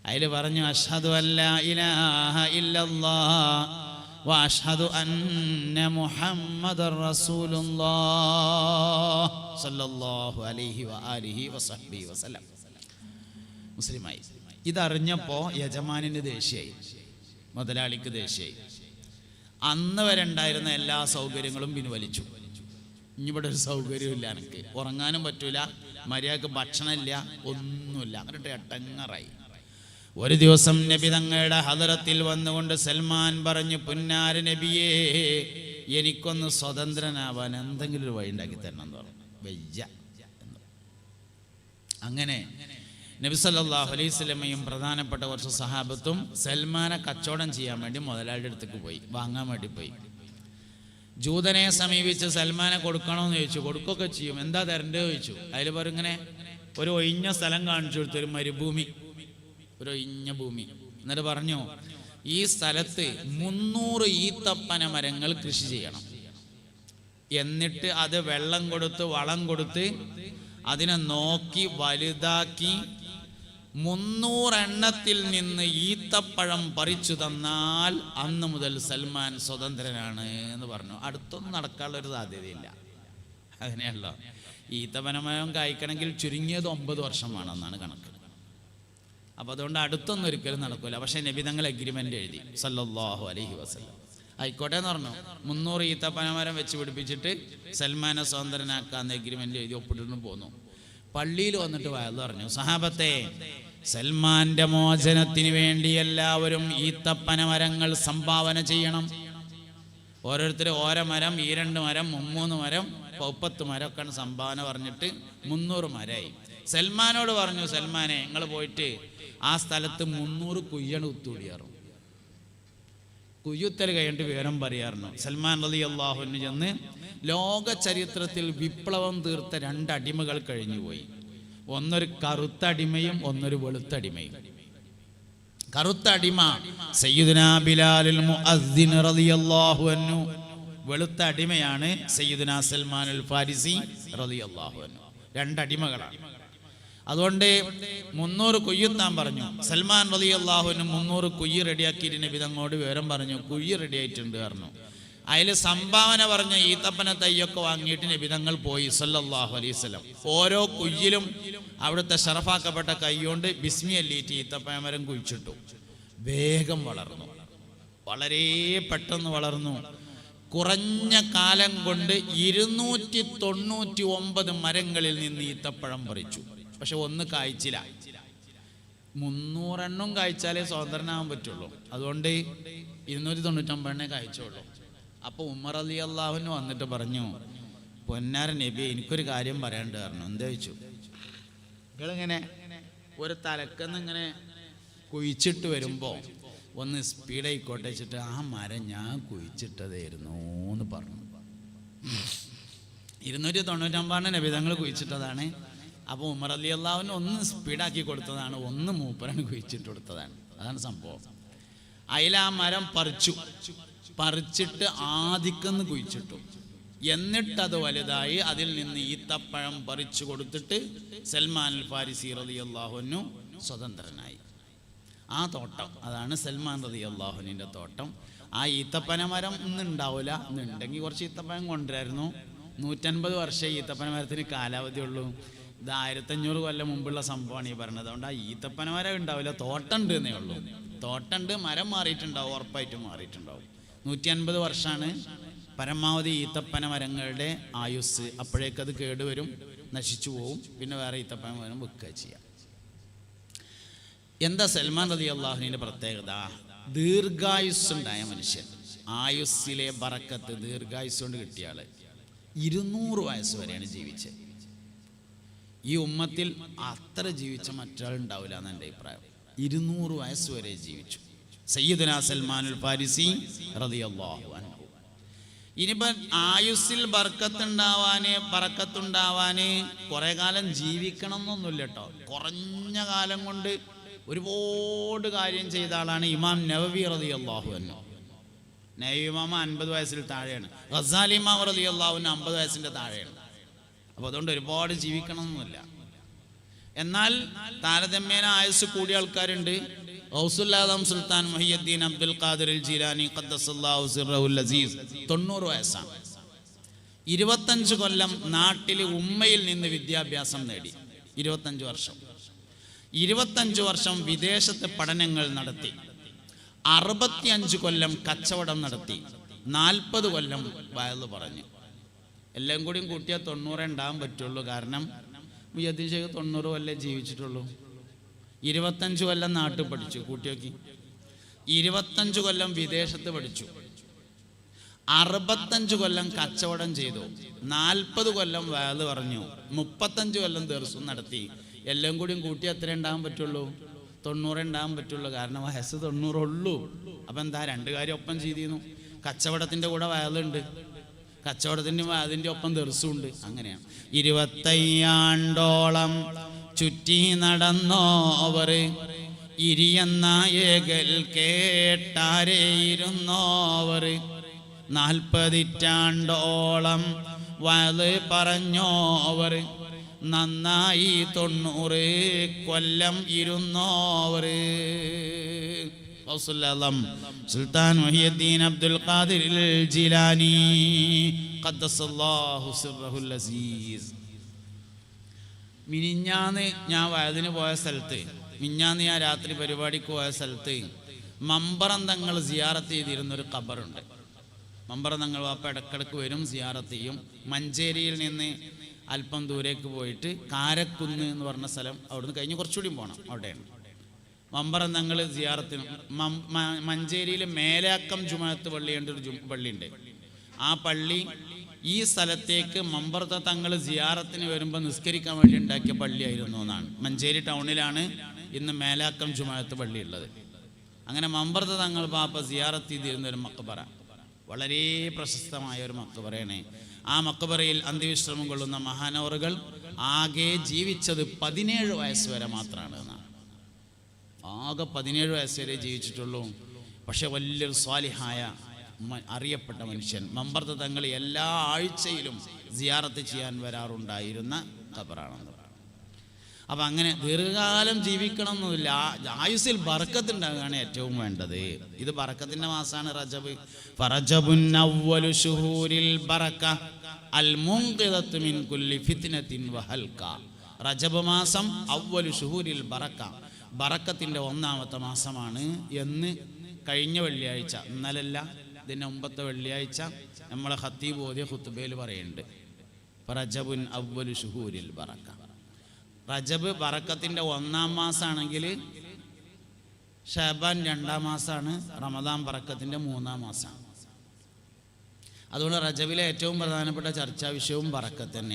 അതിൽ പറഞ്ഞു അഷ്ഹദു അല്ലാ ഇലാഹ ഇല്ലല്ലാഹ് വഅഷ്ഹദു അന്ന മുഹമ്മദർ റസൂലുള്ളാഹ് സല്ലല്ലാഹു അലൈഹി വആലിഹി വസഹ്ബിഹി വസല്ലം. മുസ്ലിമായി. ഇതറിഞ്ഞപ്പോൾ യജമാനിന് ദേഷ്യമായി, മുതലാളിക്ക് ദേഷ്യമായി. അന്ന് വരെ ഉണ്ടായിരുന്ന എല്ലാ സൗകര്യങ്ങളും പിൻവലിച്ചു. ഇനിയിവിടെ ഒരു സൗകര്യമില്ല, എനിക്ക് ഉറങ്ങാനും പറ്റൂല, മര്യാദക്ക് ഭക്ഷണമില്ല, ഒന്നുമില്ല. അങ്ങോട്ട് എട്ടങ്ങറായി. ഒരു ദിവസം നബി തങ്ങളുടെ ഹദറത്തിൽ വന്നുകൊണ്ട് സൽമാൻ പറഞ്ഞു, പുന്നാര നബിയേ, എനിക്കൊന്ന് സ്വതന്ത്രനാവാൻ എന്തെങ്കിലും ഒരു വഴി ഉണ്ടാക്കി തരണം എന്ന് പറഞ്ഞു. വയ്യ. അങ്ങനെ നബി സല്ലല്ലാഹു അലൈഹി വസല്ലമയും പ്രധാനപ്പെട്ട കുറച്ച് സഹാബത്തും സൽമാനെ കച്ചവടം ചെയ്യാൻ വേണ്ടി മുതലാളിയുടെ അടുത്തേക്ക് പോയി, വാങ്ങാൻ വേണ്ടി പോയി. ജൂതനെ സമീപിച്ച് സൽമാനെ കൊടുക്കണമെന്ന് ചോദിച്ചു. കൊടുക്കുകയൊക്കെ ചെയ്യും. എന്താ തരണ്ടേ ചോദിച്ചു. അതിൽ പറയും ഇങ്ങനെ ഒരു ഒഴിഞ്ഞ സ്ഥലം കാണിച്ചു കൊടുത്തു, ഒരു മരുഭൂമി, ഒരു ഒഴിഞ്ഞ ഭൂമി. എന്നിട്ട് പറഞ്ഞു, ഈ സ്ഥലത്ത് 300 ഈത്തപ്പന മരങ്ങൾ കൃഷി ചെയ്യണം. എന്നിട്ട് അത് വെള്ളം കൊടുത്ത് വളം കൊടുത്ത് അതിനെ നോക്കി വലുതാക്കി 300 എണ്ണത്തിൽ നിന്ന് ഈത്തപ്പഴം പറിച്ചു തന്നാൽ അന്ന് മുതൽ സൽമാൻ സ്വതന്ത്രനാണ് എന്ന് പറഞ്ഞു. അടുത്തൊന്നും നടക്കാനുള്ള ഒരു സാധ്യതയില്ല. അങ്ങനെയല്ലോ, ഈത്തപ്പനമരം കായ്ക്കണമെങ്കിൽ ചുരുങ്ങിയത് 9 വർഷം വേണമെന്നാണ് കണക്ക്. അപ്പോൾ അതുകൊണ്ട് അടുത്തൊന്നും ഒരിക്കലും നടക്കില്ല. പക്ഷേ നബി തങ്ങൾ എഗ്രിമെൻ്റ് എഴുതി സല്ലല്ലാഹു അലൈഹി വസല്ലം. ആയിക്കോട്ടെ എന്ന് പറഞ്ഞു. 300 ഈത്തപ്പനമരം വെച്ച് പിടിപ്പിച്ചിട്ട് സൽമാനെ സ്വതന്ത്രനാക്കാന്ന് എഗ്രിമെൻ്റ് എഴുതി ഒപ്പിട്ടിട്ട് പോന്നു. പള്ളിയിൽ വന്നിട്ട് വയല് പറഞ്ഞു, സഹാബത്തെ, സൽമാന്റെ മോചനത്തിന് വേണ്ടി എല്ലാവരും ഈത്തപ്പന മരങ്ങൾ സംഭാവന ചെയ്യണം. ഓരോരുത്തർ ഓരോ മരം, ഈ 2 മരം, 3 മരം, 30 മരമൊക്കെയാണ് സംഭാവന പറഞ്ഞിട്ട് 300 മരമായി. സൽമാനോട് പറഞ്ഞു, സൽമാനെ, നിങ്ങൾ പോയിട്ട് ആ സ്ഥലത്ത് 300 കുയ്യാണ് കുത്തുകൂടിയാറും. കുയ്യുത്തൽ കഴിഞ്ഞിട്ട് വിവരം പറയാറുണ്ട്. സൽമാൻ റളിയല്ലാഹു അൻഹു ചെന്ന് ലോക ചരിത്രത്തിൽ വിപ്ലവം തീർത്ത 2 അടിമകൾ കഴിഞ്ഞുപോയി. ഒന്നൊരു കറുത്ത അടിമയും ഒന്നൊരു വെളുത്ത അടിമയും. കറുത്ത അടിമ സയ്യിദുനാ ബിലാലുൽ മുഅദ്ദിൻ റളിയല്ലാഹു അൻഹു. വെളുത്ത അടിമയാണ് സയ്യിദുനാ സൽമാനുൽ ഫാരിസി റളിയല്ലാഹു അൻഹു. 2 അടിമകളാണ്. അതുകൊണ്ട് 300 കുയ്യുത്താൻ പറഞ്ഞു. സൽമാൻ റളിയല്ലാഹു അൻഹു 300 കുയ്യ് റെഡിയാക്കിയിട്ട് നബി തങ്ങളോട് വിവരം പറഞ്ഞു, കുയ്യ് റെഡി ആയിട്ടുണ്ട് പറഞ്ഞു. അതിൽ സംഭാവന പറഞ്ഞ ഈത്തപ്പന തയ്യൊക്കെ വാങ്ങിയിട്ട് നബി തങ്ങൾ പോയി സല്ലല്ലാഹു അലൈഹി വസല്ലം. ഓരോ കുയ്യിലും അവിടുത്തെ ഷറഫാക്കപ്പെട്ട കൈകൊണ്ട് ബിസ്മി അല്ലിയിട്ട് ഈത്തപ്പന മരം കുഴിച്ചിട്ടു. വേഗം വളർന്നു, വളരെ പെട്ടെന്ന് വളർന്നു. കുറഞ്ഞ കാലം കൊണ്ട് 299 മരങ്ങളിൽ നിന്ന് ഈത്തപ്പഴം പറിച്ചു. പക്ഷെ ഒന്ന് കായ്ച്ചില്ല. 300 എണ്ണം കായ്ച്ചാലേ സ്വതന്ത്രനാകാൻ പറ്റുള്ളൂ. അതുകൊണ്ട് 299 കായ്ച്ചുള്ളൂ. അപ്പോൾ ഉമർ റളിയല്ലാഹു അൻഹു വന്നിട്ട് പറഞ്ഞു, പൊന്നാര നബി, എനിക്കൊരു കാര്യം പറയാണ്ട് പറഞ്ഞു. എന്താ ചോദിച്ചു. നിങ്ങളിങ്ങനെ ഒരു തലക്കെന്ന് ഇങ്ങനെ കുഴിച്ചിട്ട് വരുമ്പോൾ ഒന്ന് സ്പീഡായിക്കോട്ടെ വെച്ചിട്ട് ആ മരം ഞാൻ കുഴിച്ചിട്ടതായിരുന്നു എന്ന് പറഞ്ഞു. 299 നബി തങ്ങൾ കുഴിച്ചിട്ടതാണ്. അപ്പോൾ ഉമർ റളിയല്ലാഹു അൻഹു ഒന്ന് സ്പീഡാക്കി കൊടുത്തതാണ്, ഒന്ന് മൂപ്പരാണ് കുഴിച്ചിട്ട് കൊടുത്തതാണ്. അതാണ് സംഭവം. അതിൽ ആ മരം പറിച്ചിട്ട് ആദിക്കെന്ന് കുഴിച്ചിട്ടു. എന്നിട്ടത് വലുതായി അതിൽ നിന്ന് ഈത്തപ്പഴം പറിച്ചു കൊടുത്തിട്ട് സൽമാൻ അൽ ഫാരിസി റളിയല്ലാഹു അൻഹു സ്വതന്ത്രനായി. ആ തോട്ടം, അതാണ് സൽമാൻ റളിയല്ലാഹു അൻഹുവിൻ്റെ തോട്ടം. ആ ഈത്തപ്പന മരം ഇന്നുണ്ടാവില്ല, ഇന്നുണ്ടെങ്കിൽ കുറച്ച് ഈത്തപ്പഴം കൊണ്ടുവരായിരുന്നു. 150 വർഷം ഈത്തപ്പന മരത്തിന് കാലാവധി ഉള്ളൂ. ഇത് 1500 കൊല്ലം മുമ്പുള്ള സംഭവമാണ് ഈ പറഞ്ഞത്. അതുകൊണ്ട് ആ ഈത്തപ്പന മരം ഉണ്ടാവില്ല, തോട്ടം ഉണ്ട് എന്നേ ഉള്ളൂ. തോട്ടമുണ്ട്, മരം മാറിയിട്ടുണ്ടാവും, ഉറപ്പായിട്ടും മാറിയിട്ടുണ്ടാവും. 150 വർഷമാണ് പരമാവധി ഈത്തപ്പന മരങ്ങളുടെ ആയുസ്. അപ്പോഴേക്കത് കേടുവരും, നശിച്ചു പോവും. പിന്നെ വേറെ ഈത്തപ്പന മരം വെക്കുക ചെയ്യാം. എന്താ സൽമാൻ റളിയല്ലാഹു അൻഹുവിൻ്റെ പ്രത്യേകത? ദീർഘായുസ്സുണ്ടായ മനുഷ്യൻ, ആയുസ്സിലെ ബറക്കത്ത്, ദീർഘായുസ് കൊണ്ട് കിട്ടിയ ആള് 200 വയസ്സ് വരെയാണ് ജീവിച്ചത്. ഈ ഉമ്മത്തിൽ അത്ര ജീവിച്ച മറ്റൊരാളുണ്ടാവില്ല എന്ന് എൻ്റെ അഭിപ്രായം. 200 വയസ്സ് വരെ ജീവിച്ചു സയ്യിദുനാ സൽമാനുൽ ഫാരിസി റളിയല്ലാഹു അൻഹു. ഇനിയിപ്പം ആയുസ്സിൽ ബറക്കത്തുണ്ടാവാന് കുറെ കാലം ജീവിക്കണം എന്നൊന്നുമില്ല കേട്ടോ. കുറഞ്ഞ കാലം കൊണ്ട് ഒരുപാട് കാര്യം ചെയ്ത ആളാണ് ഇമാം നവവി റളിയല്ലാഹു അൻഹു. നവവി ഇമാം 50 വയസ്സിൽ താഴെയാണ്. ഗസാലി ഇമാം റളിയല്ലാഹു അൻഹു 50 വയസ്സിൻ്റെ താഴെയാണ്. അപ്പോൾ അതുകൊണ്ട് ഒരുപാട് ജീവിക്കണം എന്നൊന്നുമില്ല. എന്നാൽ താരതമ്യേന ആയുസ് കൂടിയ ആൾക്കാരുണ്ട്. ഗൗസുൽ ആദം സുൽത്താൻ മുഹിയുദ്ദീൻ അബ്ദുൽ ഖാദിർ ജീലാനി ഖദ്ദസല്ലാഹു സിർറഹുൽ അസീസ് 90 വയസ്സാണ്. 25 കൊല്ലം നാട്ടിൽ ഉമ്മയിൽ നിന്ന് വിദ്യാഭ്യാസം നേടി. 25 വർഷം. 25 വർഷം വിദേശത്ത് പഠനങ്ങൾ നടത്തി. 65 കൊല്ലം കച്ചവടം നടത്തി. 40 കൊല്ലം വയല് പറഞ്ഞു. എല്ലാം കൂടിയും കൂട്ടിയാൽ 90 ഉണ്ടാകാൻ പറ്റുള്ളൂ. കാരണം മുഹ്യിദ്ദീൻ ഷേഖ് 90 കൊല്ലം ജീവിച്ചിട്ടുള്ളൂ. 25 കൊല്ലം നാട്ടിൽ പഠിച്ചു. കൂട്ടിയോക്കി 25 കൊല്ലം വിദേശത്ത് പഠിച്ചു. 65 കൊല്ലം കച്ചവടം ചെയ്തു. 40 കൊല്ലം വയല് പറഞ്ഞു. 35 കൊല്ലം ദർസും നടത്തി. എല്ലാം കൂടിയും കൂട്ടി എത്ര ഉണ്ടാകാൻ പറ്റുള്ളൂ? 90 ഉണ്ടാകാൻ പറ്റുള്ളൂ. കാരണം വയസ്സ് 90 ഉള്ളൂ. അപ്പം എന്താ, 2 കാര്യം ഒപ്പം ചെയ്തിരുന്നു. കച്ചവടത്തിൻ്റെ കൂടെ വയലുണ്ട്, കച്ചവടത്തിൻ്റെ അതിൻ്റെ ഒപ്പം ദർസും ഉണ്ട്. അങ്ങനെയാണ്. 25 ആണ്ടോളം ചുറ്റി നടന്നോവർ ഇരിയെന്ന ഏകൽ കേട്ടാരേയിരുന്നോവർ 40 ഇറ്റാണ്ടോളം വയല് പറഞ്ഞോവർ നന്നായി 90 കൊല്ലം ഇരുന്നോവർ. ഗൗസുൽ ആദം സുൽത്താൻ മുഹിയുദ്ദീൻ അബ്ദുൽ ഖാദിർ ജീലാനി ഖദ്ദസല്ലാഹു സിർറഹുൽ അസീസ്. മിനിഞ്ഞാന്ന് ഞാൻ വയതിന് പോയ സ്ഥലത്ത്, മിനിഞ്ഞാന്ന് ഞാൻ രാത്രി പരിപാടിക്ക് പോയ സ്ഥലത്ത് മമ്പറം തങ്ങൾ സിയാറത്ത് ചെയ്തിരുന്നൊരു ഖബറുണ്ട്. മമ്പറം തങ്ങൾ വാപ്പ ഇടക്കിടക്ക് വരും, സിയാറത്ത് ചെയ്യും. മഞ്ചേരിയിൽ നിന്ന് അല്പം ദൂരേക്ക് പോയിട്ട് കാരക്കുന്ന് എന്ന് പറഞ്ഞ സ്ഥലം, അവിടുന്ന് കഴിഞ്ഞ് കുറച്ചുകൂടി പോകണം, അവിടെയാണ് മമ്പറം തങ്ങൾ സിയാറത്തിന്. മഞ്ചേരിയിൽ മേലാക്കം ജുമാഅത്ത് പള്ളിയുണ്ട്, ഒരു പള്ളിയുണ്ട്. ആ പള്ളി ഈ സ്ഥലത്തേക്ക് മമ്പറത്തെ തങ്ങൾ സിയാറത്തിന് വരുമ്പോൾ നിസ്കരിക്കാൻ വേണ്ടി ഉണ്ടാക്കിയ പള്ളിയായിരുന്നു എന്നാണ്. മഞ്ചേരി ടൗണിലാണ് ഇന്ന് മേലാക്കം ജുമാഅത്ത് പള്ളി ഉള്ളത്. അങ്ങനെ മമ്പറത്തെ തങ്ങൾ പാപ്പ സിയാറത്ത് ചെയ്തിരുന്ന ഒരു മക്ബറ, വളരെ പ്രശസ്തമായ ഒരു മക്ബറയാണ്. ആ മക്ബറയിൽ അന്ത്യവിശ്രമം കൊള്ളുന്ന മഹാനവറുകൾ ആകെ ജീവിച്ചത് 17 വയസ്സ് വരെ മാത്രമാണ് എന്നാണ്. ആകെ 17 വയസ്സ് വരെ ജീവിച്ചിട്ടുള്ളൂ. പക്ഷെ വലിയൊരു സ്വാലിഹായ അറിയപ്പെട്ട മനുഷ്യൻ. മമ്പറത്തെ തങ്ങൾ എല്ലാ ആഴ്ചയിലും സിയാറത്ത് ചെയ്യാൻ വരാറുണ്ടായിരുന്ന ഖബറാണെന്ന്. അപ്പം അങ്ങനെ ദീർഘകാലം ജീവിക്കണം എന്നില്ല, ആയുസ്സിൽ ബർക്കത്ത് ഉണ്ടാകുകയാണ് ഏറ്റവും വേണ്ടത്. ഇത് ബർക്കത്തിൻ്റെ മാസമാണ് റജബ്. ഫറജബുൻ അവ്വലു ശുഹൂരിൽ ബറക അൽ മുൻഖിദത്തു മിൻ കുല്ലി ഫിത്നത്തിൻ വഹൽക. റജബ് മാസം അവ്വലു ശുഹൂരിൽ ബറക, ബറക്കത്തിൻ്റെ 1ാമത്തെ മാസമാണ് എന്ന് കഴിഞ്ഞ വെള്ളിയാഴ്ച, ഇന്നലല്ല ഇതിൻ്റെ മുമ്പത്തെ വെള്ളിയാഴ്ച നമ്മളെ ഖത്തീബ് ഓതിയ ഖുത്ബയിൽ പറയുന്നുണ്ട്. റജബുൻ അവ്വലു ശുഹൂരിൽ ബറക. റജബ് ബറക്കത്തിൻ്റെ 1ാം മാസമാണെങ്കിൽ ഷഅബാൻ 2ാം മാസമാണ്, റമദാൻ ബറക്കത്തിൻ്റെ 3ാം മാസമാണ്. അതുകൊണ്ട് റജബിലെ ഏറ്റവും പ്രധാനപ്പെട്ട ചർച്ചാ വിഷയവും ബറക്കത്ത് തന്നെ.